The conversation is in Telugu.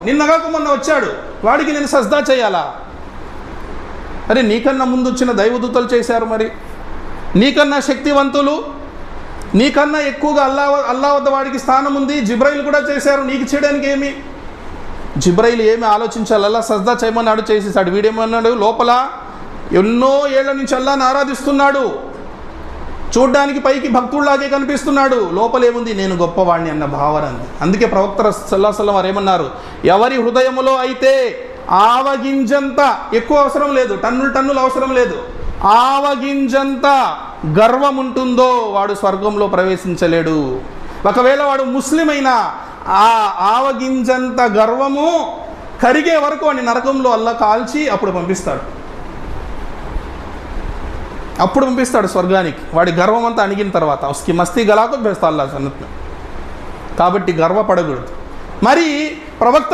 నిన్నగాక మొన్న వచ్చాడు, వాడికి నేను సజ్దా చేయాలా? అరే నీకన్నా ముందు వచ్చిన దైవదూతలు చేశారు, మరి నీకన్నా శక్తివంతులు, నీకన్నా ఎక్కువగా అల్లా వద్ద వాడికి స్థానం ఉంది, జిబ్రైల్ కూడా చేశారు, నీకు చేయడానికి ఏమి? జిబ్రైల్ ఏమి ఆలోచించాలి? అల్లా సజ్దా చేయమన్నాడు, చేసేసాడు. వీడేమన్నాడు? లోపల ఎన్నో ఏళ్ల నుంచి అల్లాని ఆరాధిస్తున్నాడు, చూడ్డానికి పైకి భక్తుల్లాగే కనిపిస్తున్నాడు, లోపల ఏముంది? నేను గొప్పవాడిని అన్న భావన ఉంది. అందుకే ప్రవక్త సల్లల్లాహు అలైహి వసల్లం వారు ఏమన్నారు? ఎవరి హృదయములో అయితే ఆవగింజంత, ఎక్కువ అవసరం లేదు, టన్నులు అవసరం లేదు, ఆవగింజంత గర్వం ఉంటుందో వాడు స్వర్గంలో ప్రవేశించలేడు. ఒకవేళ వాడు ముస్లిం అయినా ఆ ఆవగింజంత గర్వము కరిగే వరకు వాడిని నరకంలో అల్లా కాల్చి అప్పుడు పంపిస్తాడు స్వర్గానికి. వాడి గర్వం అంతా అణిగిన తర్వాత ఉస్కి మస్తీ గలాకు బేస్తా అల్లా సన్నత్. కాబట్టి గర్వపడకూడదు. మరి ప్రవక్త